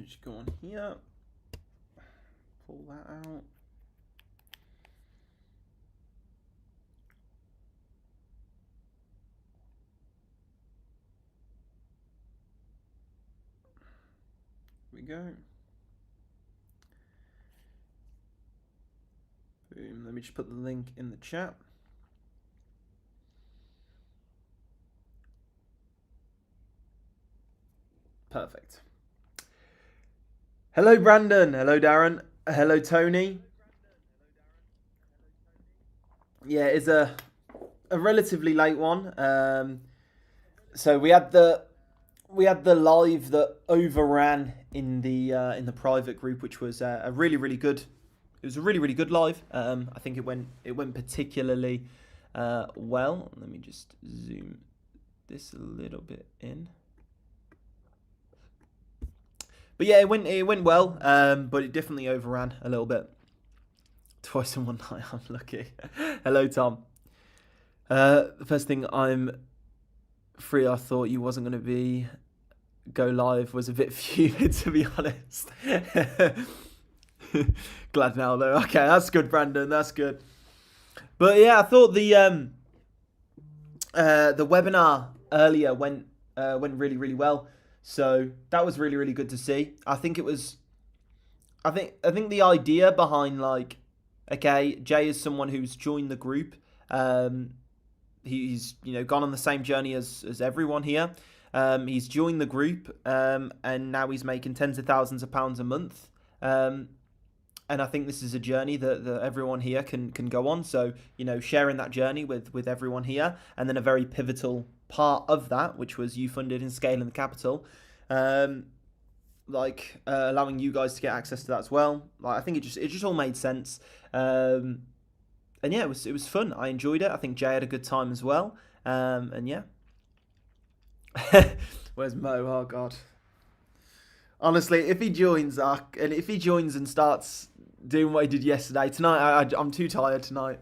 just go on here, pull that out. Here we go. Boom. Let me just put the link in the chat. Perfect. Hello, Brandon. Hello, Darren. Hello, Tony. Yeah, it's a relatively late one. So we had the live that overran in the private group, which was a really good. It was a really good live. I think it went particularly well. Let me just zoom this a little bit in. But yeah, it went well, but it definitely overran a little bit. Twice in one night, I'm lucky. Hello, Tom. The first thing I'm free, I thought you wasn't going to go live, was a bit fuming, to be honest. Glad now, though. Okay, that's good, Brandon. That's good. But yeah, I thought the webinar earlier went really well. So that was really good to see. I think the idea behind, like, okay, Jay is someone who's joined the group. He's gone on the same journey as everyone here. He's joined the group, and now he's making tens of thousands of pounds a month. And I think this is a journey that everyone here can go on. So, sharing that journey with everyone here, and then a very pivotal part of that, which was you funded and scaling the capital, allowing you guys to get access to that as well. Like, I think it just all made sense. And yeah, it was fun. I enjoyed it. I think Jay had a good time as well. And yeah. Where's Mo? Oh God. Honestly, if he joins and starts doing what he did yesterday, tonight I'm too tired tonight.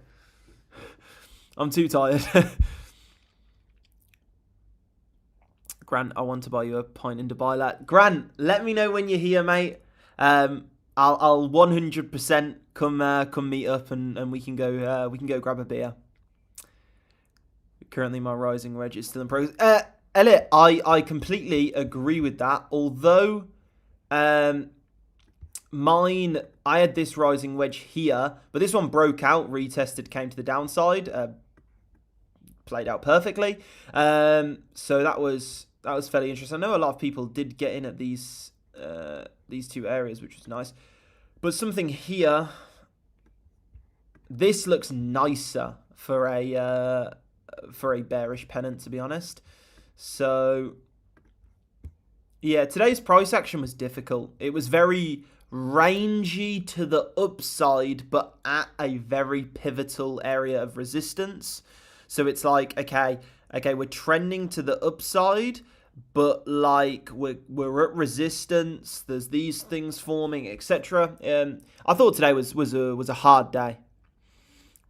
I'm too tired. Grant, I want to buy you a pint in Dubai. Grant, let me know when you're here, mate. I'll 100% come meet up and we can go grab a beer. Currently, my rising wedge is still in progress. Elliot, I completely agree with that. Although, mine, I had this rising wedge here, but this one broke out, retested, came to the downside, played out perfectly. So that was fairly interesting. I know a lot of people did get in at these two areas, which was nice. But something here, this looks nicer for a bearish pennant, to be honest. So yeah, today's price action was difficult. It was very rangy to the upside, but at a very pivotal area of resistance. So it's like, okay, we're trending to the upside, but like we're at resistance. There's these things forming, etc. I thought today was a hard day.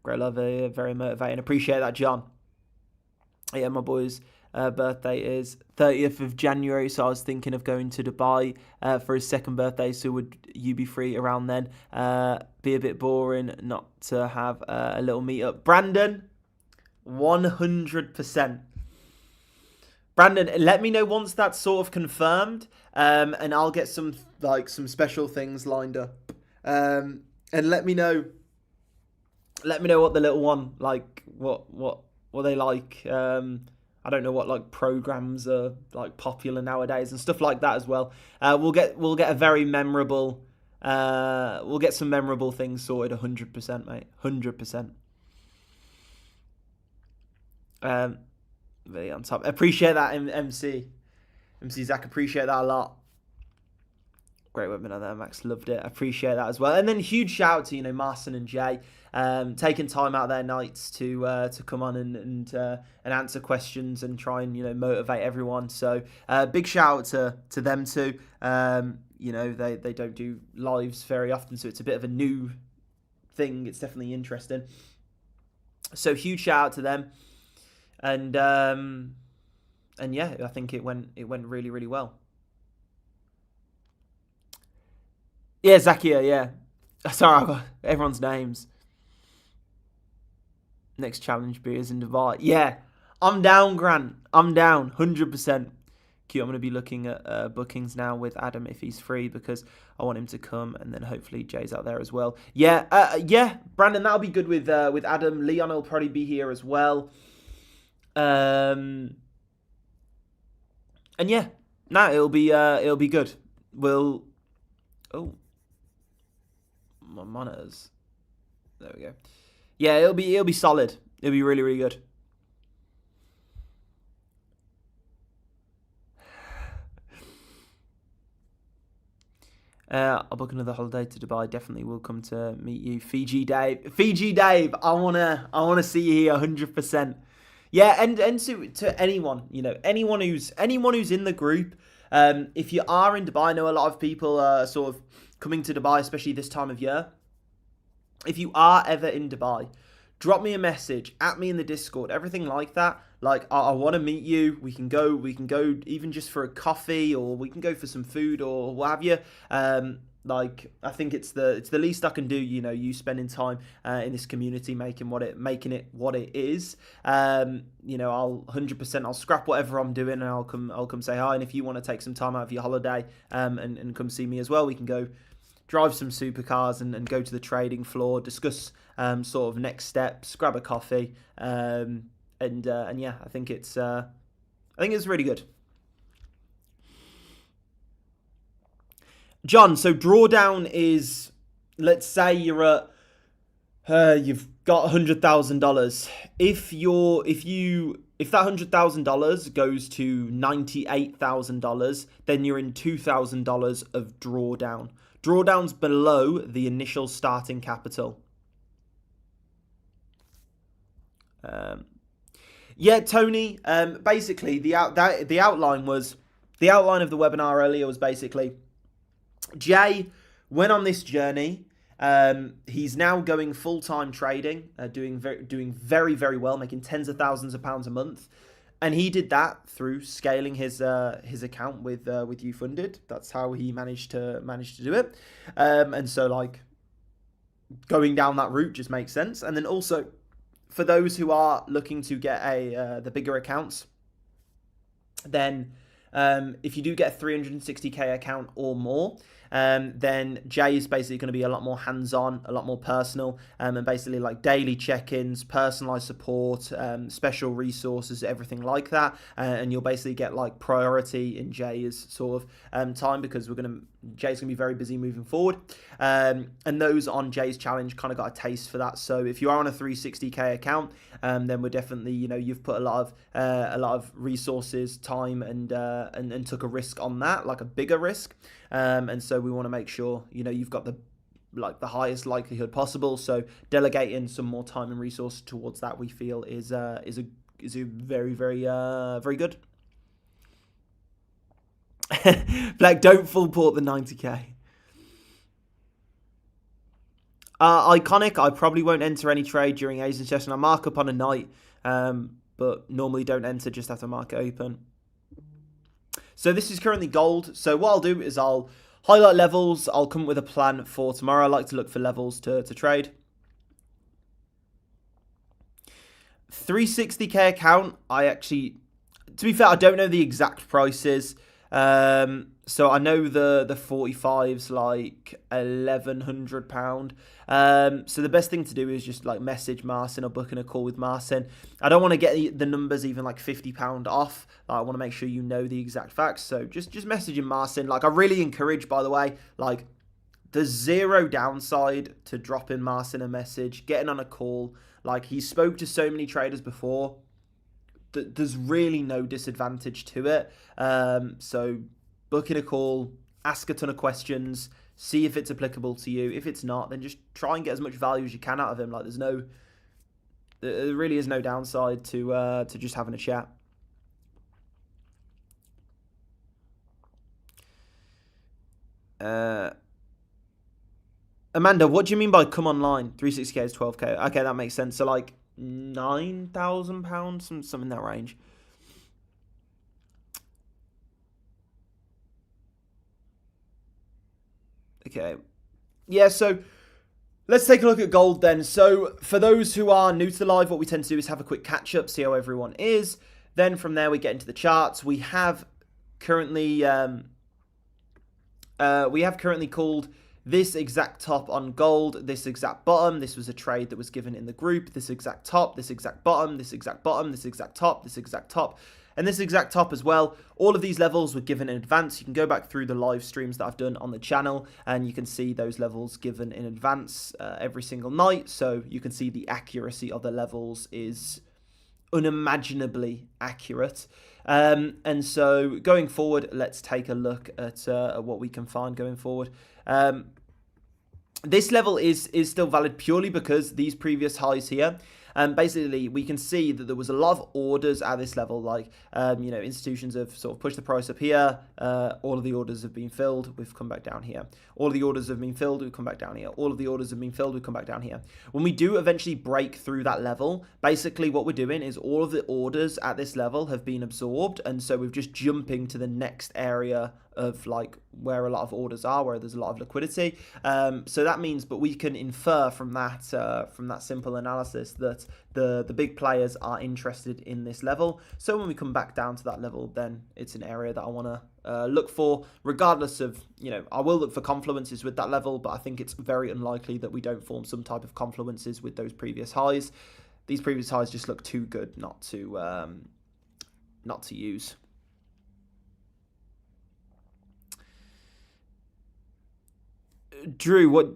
Great love, very motivating. Appreciate that, John. Yeah, my boy's birthday is 30th of January, so I was thinking of going to Dubai for his second birthday. So would you be free around then? Be a bit boring not to have a little meet up. Brandon, 100%. Brandon, let me know once that's sort of confirmed, and I'll get some special things lined up. And let me know what the little one, like what they like. I don't know what like programs are like popular nowadays and stuff like that as well. We'll get a very memorable. We'll get some memorable things sorted. 100%, mate. 100%. Really on top. Appreciate that, MC Zach. Appreciate that a lot. Great webinar there, Max. Loved it. Appreciate that as well. And then huge shout out to Marcin and Jay, taking time out of their nights to come on and answer questions and try and motivate everyone. So big shout out to them too. They don't do lives very often, so it's a bit of a new thing. It's definitely interesting. So huge shout out to them. And yeah, I think it went really well. Yeah, Zakia, yeah. Sorry, I got everyone's names. Next challenge beers in Dubai. Yeah, I'm down, Grant. I'm down, 100%. Cute. I'm going to be looking at bookings now with Adam if he's free because I want him to come, and then hopefully Jay's out there as well. Yeah, yeah, Brandon, that'll be good with Adam. Leon will probably be here as well. And yeah, no, it'll be good. We'll my monitors. There we go. Yeah, it'll be solid. It'll be really, really good. I'll book another holiday to Dubai. Definitely will come to meet you, Fiji Dave. Fiji Dave, I wanna see you here, 100%. Yeah, and to anyone, anyone who's in the group. If you are in Dubai, I know a lot of people are sort of coming to Dubai, especially this time of year. If you are ever in Dubai, drop me a message, at me in the Discord, everything like that. Like, I want to meet you. We can go even just for a coffee, or we can go for some food, or what have you. Like, I think it's the least I can do. You spending time in this community, making it what it is. I'll 100%. I'll scrap whatever I'm doing, and I'll come say hi. And if you want to take some time out of your holiday, and come see me as well, we can go drive some supercars and go to the trading floor, discuss sort of next steps, grab a coffee, and yeah, I think it's really good. John, so drawdown is, let's say you're at you've got $100,000. If that $100,000 goes to $98,000, then you're in $2,000 of drawdown. Drawdown's below the initial starting capital. Yeah, Tony. Basically, the outline of the webinar earlier was basically Jay went on this journey. He's now going full-time trading, doing very, very well, making tens of thousands of pounds a month. And he did that through scaling his account with YouFunded. That's how he managed to do it. And so, like, going down that route just makes sense. And then also, for those who are looking to get the bigger accounts, then if you do get a 360k account or more, then Jay is basically going to be a lot more hands-on, a lot more personal, and basically like daily check-ins, personalized support, special resources, everything like that. And you'll basically get like priority in Jay's sort of time, because Jay's going to be very busy moving forward. And those on Jay's challenge kind of got a taste for that. So if you are on a 360k account, then we're definitely, you've put a lot of resources, time, and took a risk on that, like a bigger risk. And so we want to make sure, you've got the highest likelihood possible. So delegating some more time and resource towards that, we feel is a very, very, very good. Black, don't full port the 90k. Iconic, I probably won't enter any trade during Asian session. I mark up on a night, but normally don't enter just after market open. So this is currently gold. So what I'll do is I'll highlight levels. I'll come up with a plan for tomorrow. I like to look for levels to trade. 360k account. To be fair, I don't know the exact prices. So I know the 45's like £1,100. So the best thing to do is just like message Marcin or book in a call with Marcin. I don't want to get the numbers even like £50 off. I want to make sure you know the exact facts. So just messaging Marcin. Like, I really encourage, by the way, like, there's zero downside to dropping Marcin a message, getting on a call. Like, he spoke to so many traders before. There's really no disadvantage to it. So book in a call, ask a ton of questions, see if it's applicable to you. If it's not, then just try and get as much value as you can out of him. Like, there really is no downside to just having a chat. Amanda, what do you mean by come online? 360k is 12k. Okay, that makes sense. So like £9,000, something in that range. Okay, yeah, so let's take a look at gold then. So for those who are new to the live, what we tend to do is have a quick catch up, see how everyone is. Then from there we get into the charts. We have currently called this exact top on gold, this exact bottom. This was a trade that was given in the group. This exact top, this exact bottom, this exact bottom, this exact top, this exact top, and this exact top as well. All of these levels were given in advance. You can go back through the live streams that I've done on the channel and you can see those levels given in advance every single night. So you can see the accuracy of the levels is unimaginably accurate. And so going forward, let's take a look at what we can find going forward. This level is still valid purely because these previous highs here, basically we can see that there was a lot of orders at this level, like institutions have sort of pushed the price up here. All of the orders have been filled, we've come back down here. All of the orders have been filled, we've come back down here. All of the orders have been filled, we've come back down here. When we do eventually break through that level, basically what we're doing is all of the orders at this level have been absorbed, and so we're just jumping to the next area of like where a lot of orders are, where there's a lot of liquidity. So that means, but we can infer from that simple analysis that the big players are interested in this level. So when we come back down to that level, then it's an area that I want to look for, regardless of, I will look for confluences with that level, but I think it's very unlikely that we don't form some type of confluences with those previous highs. These previous highs just look too good not to use. Drew, what?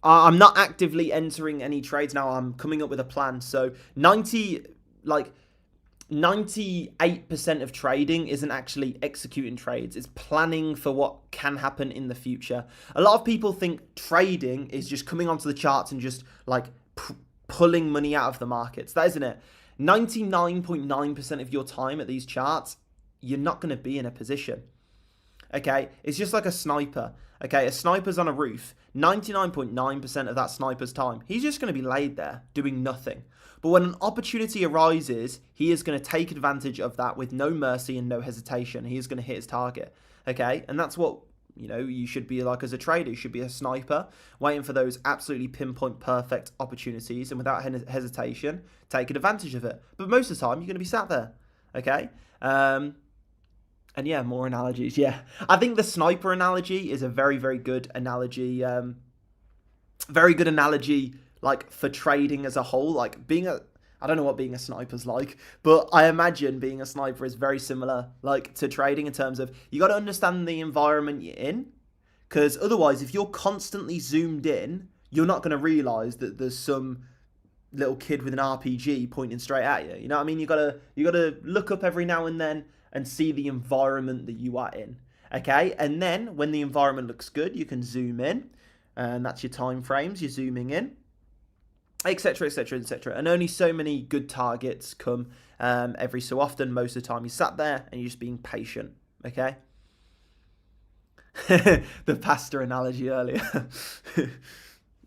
I'm not actively entering any trades now. I'm coming up with a plan. So 98% of trading isn't actually executing trades. It's planning for what can happen in the future. A lot of people think trading is just coming onto the charts and just like pulling money out of the markets. That isn't it. 99.9% of your time at these charts, you're not going to be in a position. Okay, it's just like a sniper. Okay, a sniper's on a roof. 99.9% of that sniper's time, he's just going to be laid there doing nothing. But when an opportunity arises, he is going to take advantage of that with no mercy and no hesitation. He is going to hit his target. Okay, and that's what you should be like as a trader. You should be a sniper, waiting for those absolutely pinpoint perfect opportunities, and without hesitation, taking advantage of it. But most of the time, you're going to be sat there. Okay. And yeah, more analogies. Yeah, I think the sniper analogy is a very, very good analogy. Very good analogy, like for trading as a whole. Like I don't know what being a sniper's like, but I imagine being a sniper is very similar, like to trading in terms of you got to understand the environment you're in, because otherwise, if you're constantly zoomed in, you're not going to realize that there's some little kid with an RPG pointing straight at you. You know what I mean? You gotta look up every now and then and see the environment that you are in. Okay, and then when the environment looks good, you can zoom in, and that's your time frames. You're zooming in, etc., etc., etc. And only so many good targets come every so often. Most of the time, you sat there and you're just being patient. Okay. The pasta analogy earlier.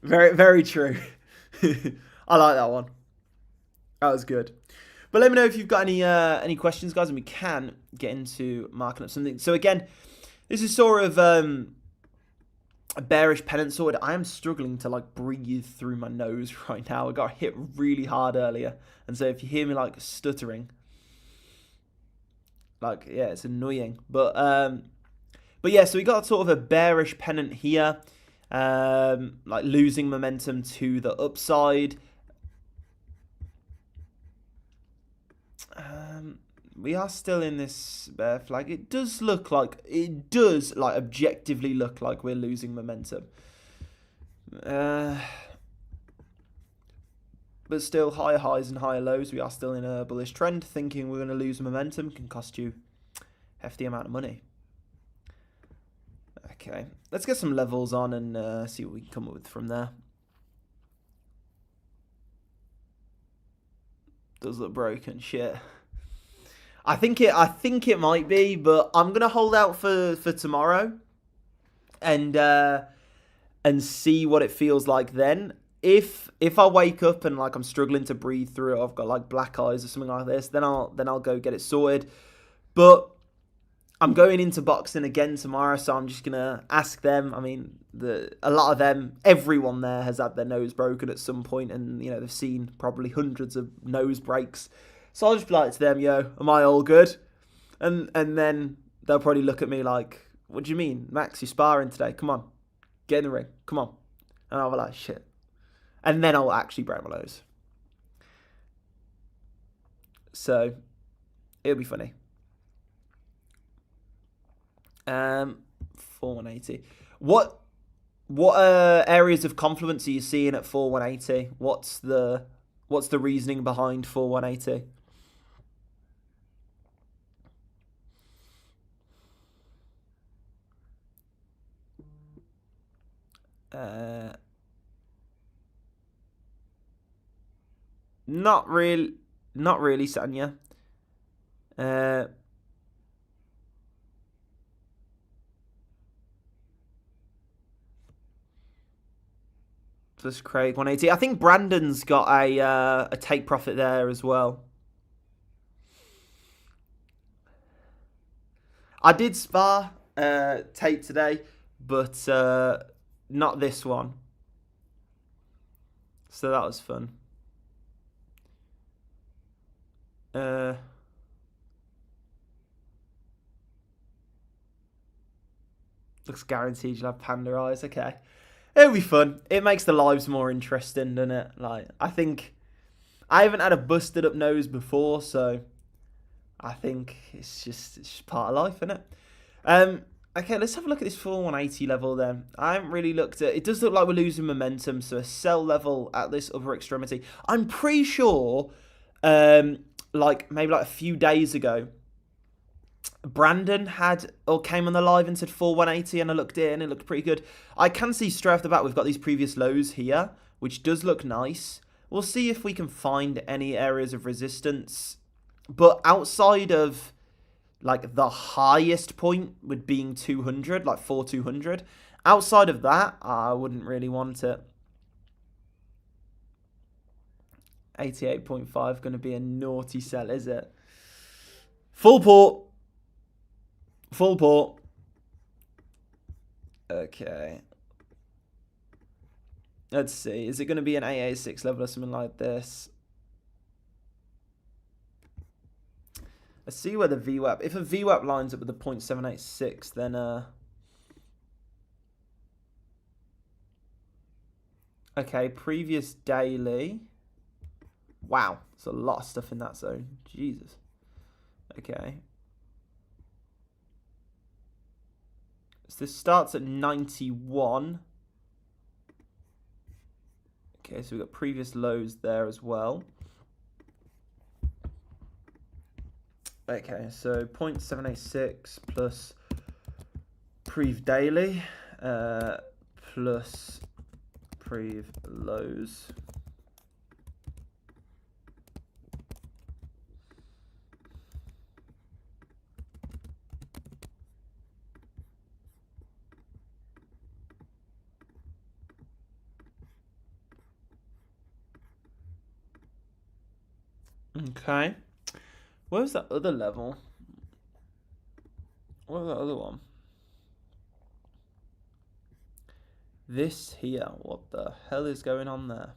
Very, very true. I like that one. That was good. But let me know if you've got any questions, guys, and we can get into marking up something. So again, this is sort of a bearish pennant sword. I am struggling to like breathe through my nose right now. I got hit really hard earlier, and so if you hear me like stuttering, like yeah, it's annoying. But yeah, so we got sort of a bearish pennant here, like losing momentum to the upside. We are still in this bear flag. It does objectively look like we're losing momentum. But still, higher highs and higher lows. We are still in a bullish trend. Thinking we're going to lose momentum can cost you a hefty amount of money. Okay, let's get some levels on and see what we can come up with from there. Does look broken, shit. I think it might be, but I'm gonna hold out for tomorrow, and see what it feels like then. If I wake up and like I'm struggling to breathe through it, I've got like black eyes or something like this, then I'll go get it sorted. But I'm going into boxing again tomorrow, so I'm just going to ask them. I mean, a lot of them, everyone there has had their nose broken at some point, and, you know, they've seen probably hundreds of nose breaks. So I'll just be like to them, yo, am I all good? And then they'll probably look at me like, what do you mean? Max, you're sparring today. Come on. Get in the ring. Come on. And I'll be like, shit. And then I'll actually break my nose. So it'll be funny. 4180. What areas of confluence are you seeing at 4180? What's the reasoning behind 4180? Not really, Sanya. Plus Craig 180. I think Brandon's got a take profit there as well. I did spar tape today, but not this one. So that was fun. Looks guaranteed you'll have panda eyes. Okay. It'll be fun. It makes the lives more interesting, doesn't it? Like, I think I haven't had a busted up nose before, so I think it's just part of life, isn't it? Okay, let's have a look at this 4180 level then. I haven't really looked at it. Does look like we're losing momentum, so a sell level at this other extremity. I'm pretty sure, like maybe like a few days ago, Brandon came on the live and said 4180, and I looked in, it looked pretty good. I can see straight off the bat we've got these previous lows here, which does look nice. We'll see if we can find any areas of resistance. But outside of like the highest point with being 200, like 4200, outside of that, I wouldn't really want it. 88.5 going to be a naughty sell, is it? Full port. Full port. Okay. Let's see. Is it going to be an AA6 level or something like this? Let's see where the VWAP... If a VWAP lines up with the 0.786, then... Okay, previous daily. Wow. There's a lot of stuff in that zone. Jesus. Okay. So this starts at 91. Okay, so we've got previous lows there as well. Okay, so 0.786 plus prev daily plus prev lows. Okay. Where was that other level? What was that other one? This here. What the hell is going on there?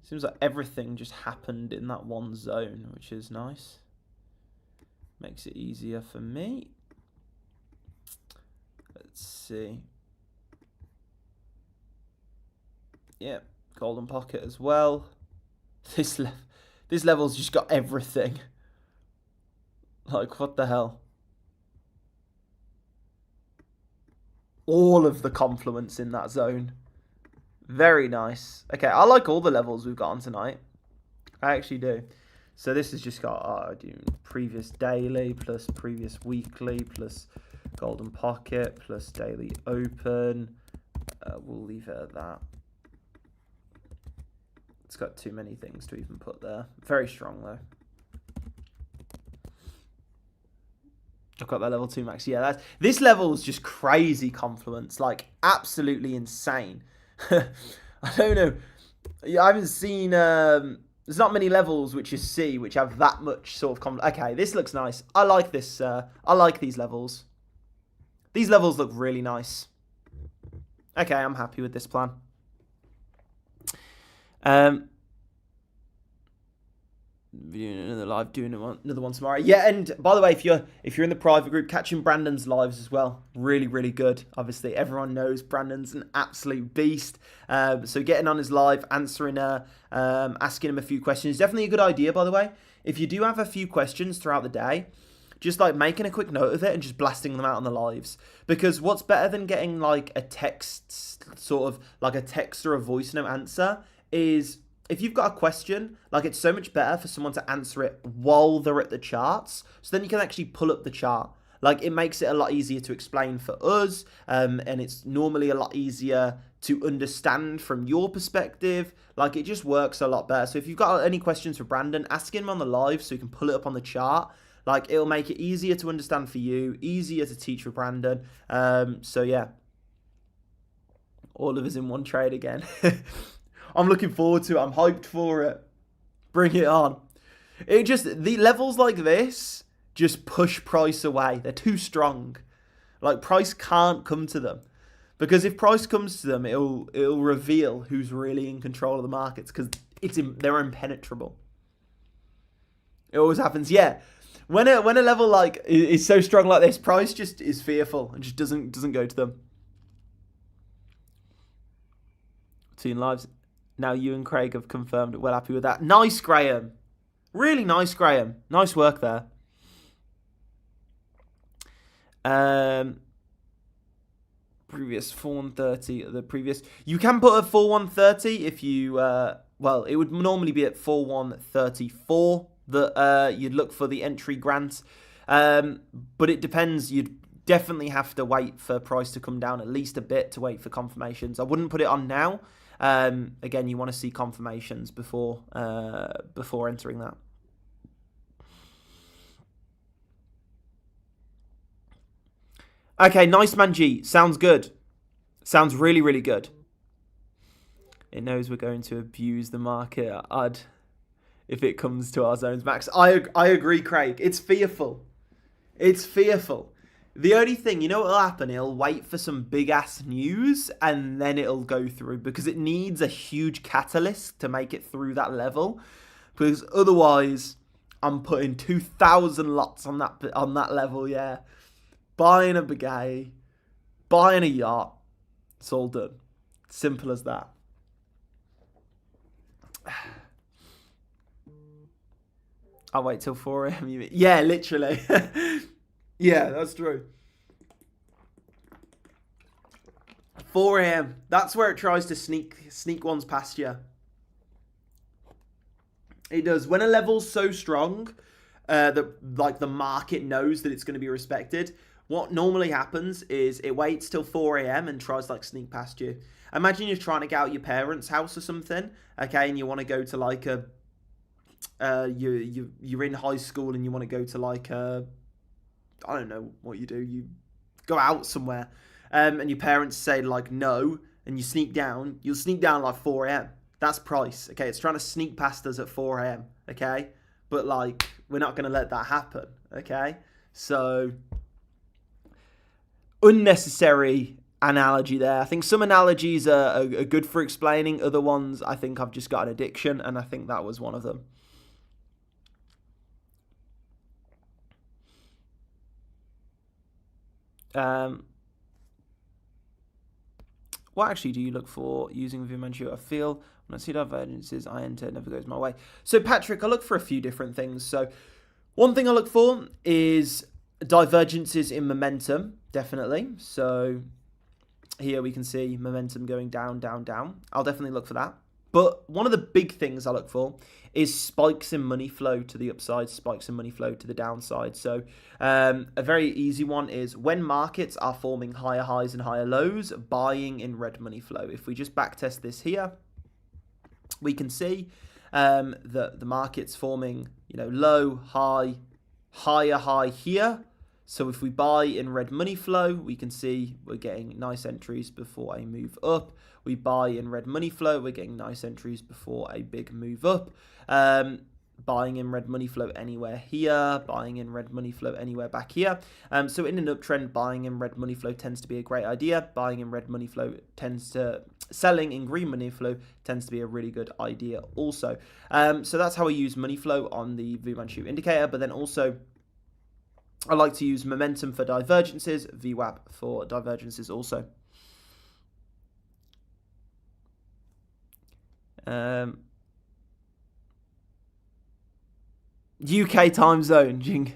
Seems like everything just happened in that one zone, which is nice. Makes it easier for me. Let's see. Yeah, golden pocket as well. This level's just got everything. Like, what the hell? All of the confluence in that zone. Very nice. Okay, I like all the levels we've got on tonight. I actually do. So this has just got previous daily plus previous weekly plus golden pocket plus daily open. We'll leave it at that. It's got too many things to even put there. Very strong, though. I've got that level 2 max. Yeah, this level is just crazy confluence. Like, absolutely insane. I don't know. I haven't seen There's not many levels which is C which have that much sort of... Okay, this looks nice. I like this. I like these levels. These levels look really nice. Okay, I'm happy with this plan. Another live, doing another one tomorrow. Yeah, and by the way, if you're in the private group, catching Brandon's lives as well, really good. Obviously, everyone knows Brandon's an absolute beast. So getting on his live, answering asking him a few questions, definitely a good idea. By the way, if you do have a few questions throughout the day, just like making a quick note of it and just blasting them out on the lives. Because what's better than getting like a text, sort of like a text or a voice note answer, is if you've got a question, like it's so much better for someone to answer it while they're at the charts. So then you can actually pull up the chart. Like it makes it a lot easier to explain for us. And it's normally a lot easier to understand from your perspective. Like it just works a lot better. So if you've got any questions for Brandon, ask him on the live so you can pull it up on the chart. Like it'll make it easier to understand for you, easier to teach for Brandon. So yeah, all of us in one trade again. I'm looking forward to it. I'm hyped for it. Bring it on. The levels like this just push price away. They're too strong. Like price can't come to them, because if price comes to them, it'll reveal who's really in control of the markets, because they're impenetrable. It always happens. Yeah. When a level like is so strong like this, price just is fearful and just doesn't go to them. Team lives. Now you and Craig have confirmed. Well happy with that. Nice, Graham. Really nice, Graham. Nice work there. Previous 4130. The previous. You can put a 4130 if you. Well, it would normally be at 4134 that you'd look for the entry grant. But it depends. You'd definitely have to wait for price to come down at least a bit to wait for confirmations. I wouldn't put it on now. Again, you want to see confirmations before entering that. Okay, nice man G. Sounds good. Sounds really good. It knows we're going to abuse the market. If it comes to our zones max. I agree, Craig. It's fearful. It's fearful. The only thing, you know what will happen? It'll wait for some big-ass news, and then it'll go through, because it needs a huge catalyst to make it through that level. Because otherwise, I'm putting 2,000 lots on that level, yeah. Buying a Bugatti, buying a yacht. It's all done. Simple as that. I'll wait till 4 a.m. You mean? Yeah, literally. Yeah, that's true. 4 a.m. That's where it tries to sneak ones past you. It does. When a level's so strong that like the market knows that it's going to be respected, what normally happens is it waits till 4 a.m. and tries to like sneak past you. Imagine you're trying to get out your parents' house or something, okay, and you want to go to like a you're in high school and you want to go to like a, I don't know what you do. You go out somewhere, and your parents say like no, and you sneak down. You'll sneak down like 4 a.m. That's price, okay? It's trying to sneak past us at 4 a.m., okay? But like we're not going to let that happen, okay? So unnecessary analogy there. I think some analogies are good for explaining. Other ones, I think I've just got an addiction, and I think that was one of them. What actually do you look for using Vimanchu? I feel when I see divergences, I enter, it never goes my way. So Patrick, I look for a few different things. So one thing I look for is divergences in momentum, definitely. So here we can see momentum going down, down, down. I'll definitely look for that. But one of the big things I look for is spikes in money flow to the upside, spikes in money flow to the downside. So a very easy one is when markets are forming higher highs and higher lows, buying in red money flow. If we just backtest this here, we can see that the market's forming, low, high, higher high here. So if we buy in red money flow, we can see we're getting nice entries before a move up. We buy in red money flow, we're getting nice entries before a big move up. Buying in red money flow anywhere here, buying in red money flow anywhere back here. So in an uptrend, buying in red money flow tends to be a great idea. Buying in red money flow selling in green money flow tends to be a really good idea also. So that's how we use money flow on the Fu Manchu indicator, but then also I like to use momentum for divergences, VWAP for divergences also. UK time zone, Jing.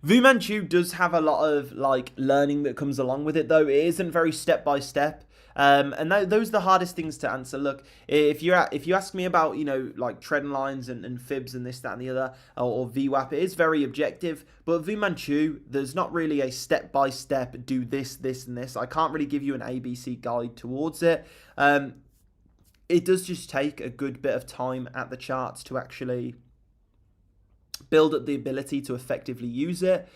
Fu Manchu does have a lot of like learning that comes along with it, though. It isn't very step by step. And those are the hardest things to answer. Look, if you ask me about, you know, like trend lines and fibs and this, that, and the other, or VWAP, it is very objective. But Fu Manchu, there's not really a step by step, do this, this, and this. I can't really give you an ABC guide towards it. It does just take a good bit of time at the charts to actually build up the ability to effectively use it.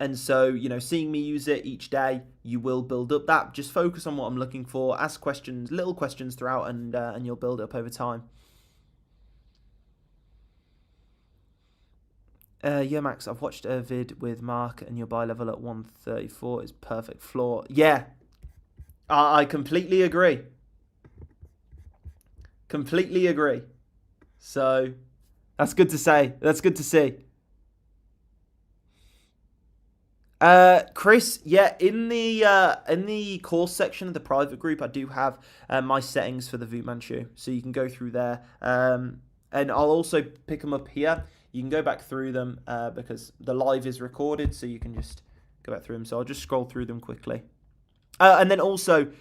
And so, you know, seeing me use it each day, you will build up that. Just focus on what I'm looking for, ask questions, little questions throughout, and you'll build it up over time. Yeah, Max, I've watched a vid with Mark, and your buy level at 134 is perfect floor. Yeah, I completely agree. Completely agree. So that's good to say. That's good to see. Chris, yeah, in the course section of the private group, I do have my settings for the Fu Manchu, so you can go through there. And I'll also pick them up here. You can go back through them because the live is recorded, so you can just go back through them. So I'll just scroll through them quickly. And then also,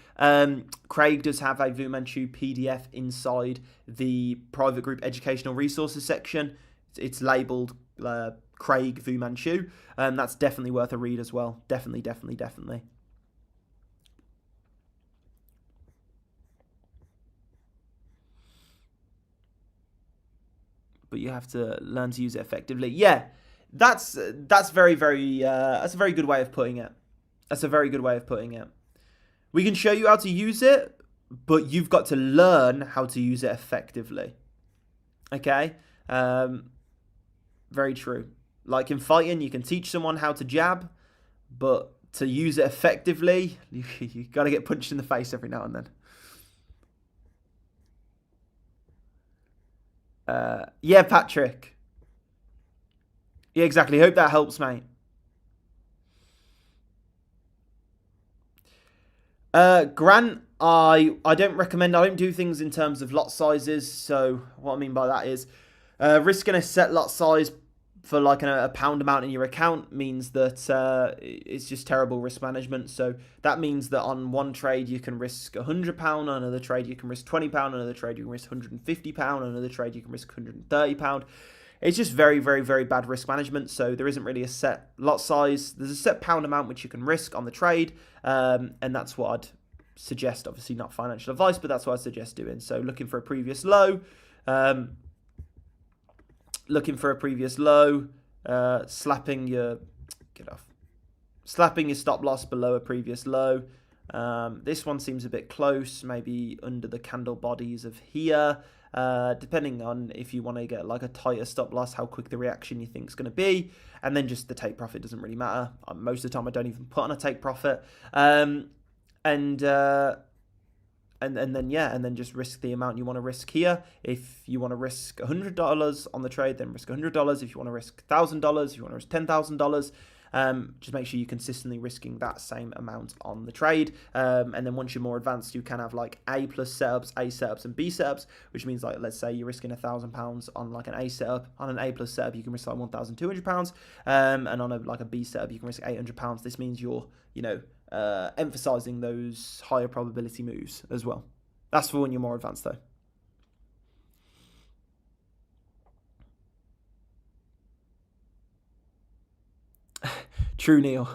Craig does have a Fu Manchu PDF inside the private group educational resources section. It's labeled Craig Fu Manchu. That's definitely worth a read as well. Definitely. But you have to learn to use it effectively. Yeah, that's very, that's a very good way of putting it. That's a very good way of putting it. We can show you how to use it, but you've got to learn how to use it effectively. Okay? Very true. Like in fighting, you can teach someone how to jab, but to use it effectively, you got to get punched in the face every now and then. Yeah, Patrick. Yeah, exactly. Hope that helps, mate. Grant, I don't recommend. I don't do things in terms of lot sizes. So what I mean by that is risking a set lot size for like a pound amount in your account means that it's just terrible risk management. So that means that on one trade you can risk £100, on another trade you can risk £20, on another trade you can risk £150, on another trade you can risk £130. It's just very, very, very bad risk management. So there isn't really a set lot size. There's a set pound amount which you can risk on the trade, and that's what I'd suggest. Obviously not financial advice, but that's what I suggest doing. So looking for a previous low, slapping your stop loss below a previous low. This one seems a bit close, maybe under the candle bodies of here. Depending on if you want to get like a tighter stop loss, how quick the reaction you think is going to be, and then just the take profit doesn't really matter. Most of the time I don't even put on a take profit, and then just risk the amount you want to risk here. If you want to risk $100 on the trade, then risk $100. If you want to risk $1,000, if you want to risk $10,000, just make sure you're consistently risking that same amount on the trade. And then once you're more advanced, you can have like A+ setups, A setups, and B setups, which means like, let's say you're risking £1,000 on like an A setup. On an A+ setup, you can risk like £1,200, and on a B setup, you can risk £800. This means you're, emphasizing those higher probability moves as well. That's for when you're more advanced, though. True, Neil.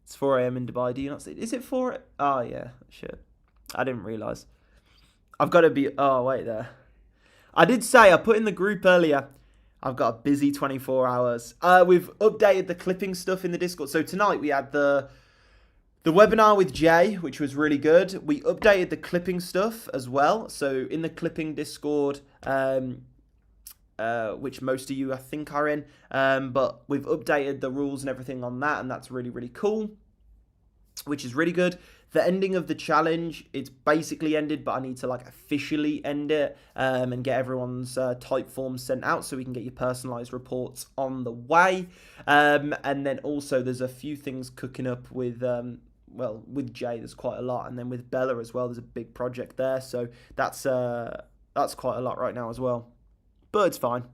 It's 4 a.m. in Dubai. Do you not see? Is it 4? Oh, yeah. Shit. I didn't realise. I've got to be... Oh, wait there. I did say, I put in the group earlier, I've got a busy 24 hours. We've updated the clipping stuff in the Discord. So tonight we had the webinar with Jay, which was really good. We updated the clipping stuff as well. So in the clipping Discord, which most of you I think are in, but we've updated the rules and everything on that, and that's really, really cool, which is really good. The ending of the challenge, it's basically ended, but I need to like officially end it and get everyone's type forms sent out so we can get your personalized reports on the way. And then also there's a few things cooking up with, well, with Jay, there's quite a lot. And then with Bella as well, there's a big project there. So that's quite a lot right now as well. But it's fine.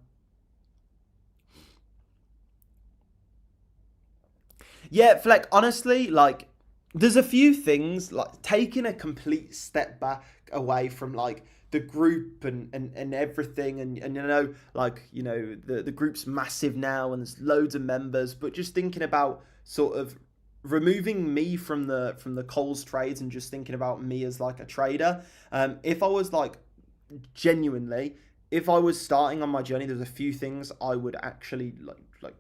Yeah, Fleck, honestly, like, there's a few things, like taking a complete step back away from like the group and everything, and you know, like, you know, the group's massive now and there's loads of members, but just thinking about sort of removing me from the ColezTrades and just thinking about me as like a trader. If I was like genuinely, if I was starting on my journey, there's a few things I would actually like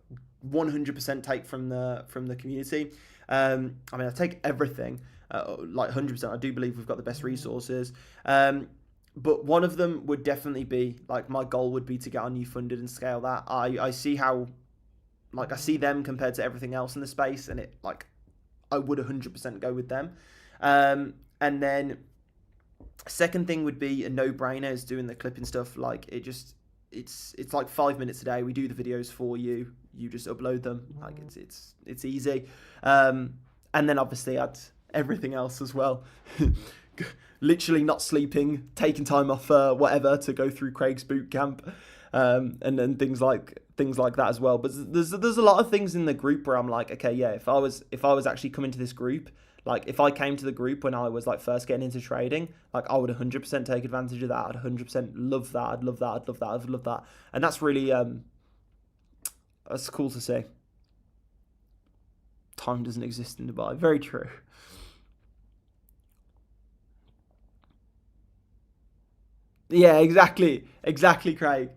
100% take from the community. I mean, I take everything, like 100%. I do believe we've got the best resources. But one of them would definitely be, like, my goal would be to get on funded and scale that. I see how, like, I see them compared to everything else in the space, and it, like, I would 100% go with them. And then second thing would be a no-brainer is doing the clipping stuff. Like, it's like 5 minutes a day. We do the videos for you. You just upload them. Like, it's easy. And then obviously add everything else as well. Literally not sleeping, taking time off whatever to go through Craig's boot camp, and then things like that as well. But there's a lot of things in the group where I'm like, okay, yeah, if I was actually coming to this group, like if I came to the group when I was like first getting into trading, like I would 100% take advantage of that. I'd 100% love that. I'd love that. And that's really that's cool to see. Time doesn't exist in Dubai. Very true. Yeah, exactly, Craig.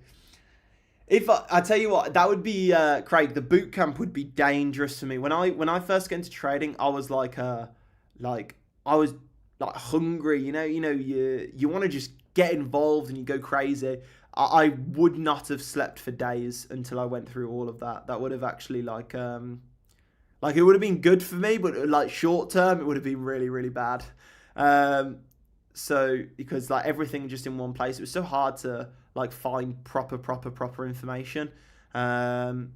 If I tell you what, that would be Craig. The boot camp would be dangerous for me. When I first get into trading, I was like I was like hungry. You want to just get involved and you go crazy. I would not have slept for days until I went through all of that. That would have actually like it would have been good for me, but like short term, it would have been really, really bad. So because like everything just in one place, it was so hard to like find proper information. And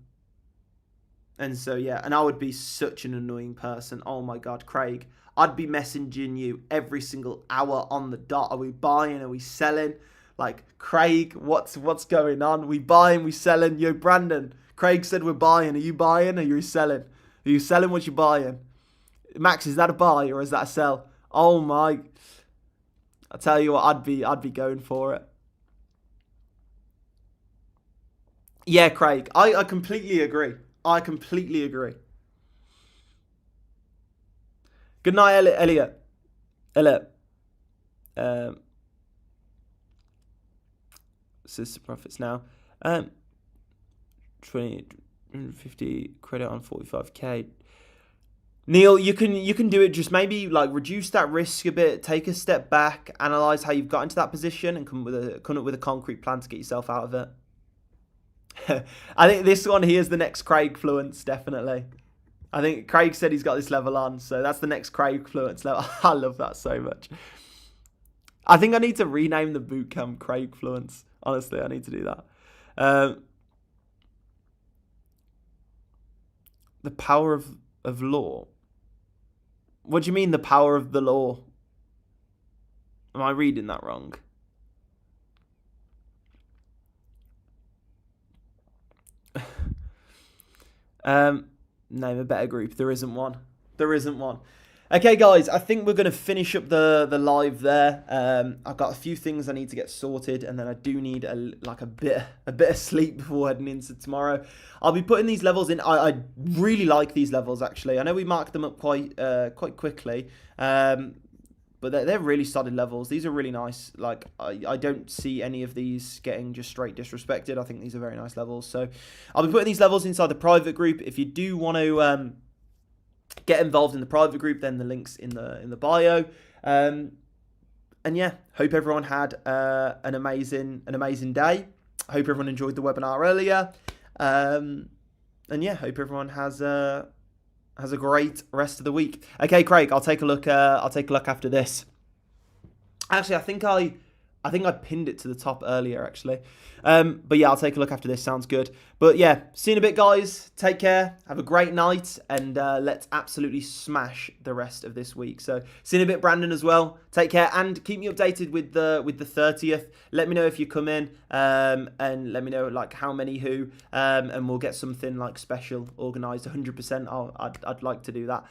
so yeah, and I would be such an annoying person. Oh my God, Craig, I'd be messaging you every single hour on the dot. Are we buying? Are we selling? Like, Craig, what's going on? We buying? We selling? Yo, Brandon, Craig said we're buying. Are you buying? Or are you selling? Are you selling what you're buying? Max, is that a buy or is that a sell? Oh my! I tell you what, I'd be going for it. Yeah, Craig, I completely agree. I completely agree. Good night, Elliot. Elliot. Sister profits now. 50 credit on 45k. Neil, you can do it. Just maybe like reduce that risk a bit. Take a step back, analyze how you've got into that position, and come up with a concrete plan to get yourself out of it. I think this one here is the next Craig Fluence, definitely. I think Craig said he's got this level on, so that's the next Craig Fluence level. I love that so much. I think I need to rename the bootcamp Craig Fluence. Honestly, I need to do that. The power of law. What do you mean the power of the law? Am I reading that wrong? Name a better group. There isn't one. Okay, guys, I think we're going to finish up the live there. I've got a few things I need to get sorted, and then I do need a bit of sleep before heading into tomorrow. I'll be putting these levels in. I really like these levels, actually. I know we marked them up quite quickly, But they're really solid levels. These are really nice. Like, I don't see any of these getting just straight disrespected. I think these are very nice levels. So I'll be putting these levels inside the private group. If you do want to get involved in the private group, then the link's in the bio. And yeah, hope everyone had an amazing day. I hope everyone enjoyed the webinar earlier. And yeah, hope everyone has a great rest of the week. Okay, Craig, I'll take a look. I'll take a look after this. Actually, I think I pinned it to the top earlier, actually. But yeah, I'll take a look after this. Sounds good. But yeah, see you in a bit, guys. Take care. Have a great night. And let's absolutely smash the rest of this week. So see you in a bit, Brandon, as well. Take care. And keep me updated with the 30th. Let me know if you come in. And let me know, like, how many who. And we'll get something, like, special organised. 100%. I'd like to do that.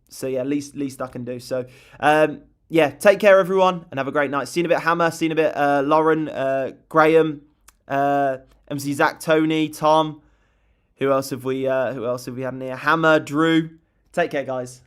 So yeah, least I can do. So yeah, take care, everyone, and have a great night. See you in a bit, Hammer. See you in a bit, Lauren, Graham, MC Zach, Tony, Tom. Who else have we had in here? Hammer, Drew. Take care, guys.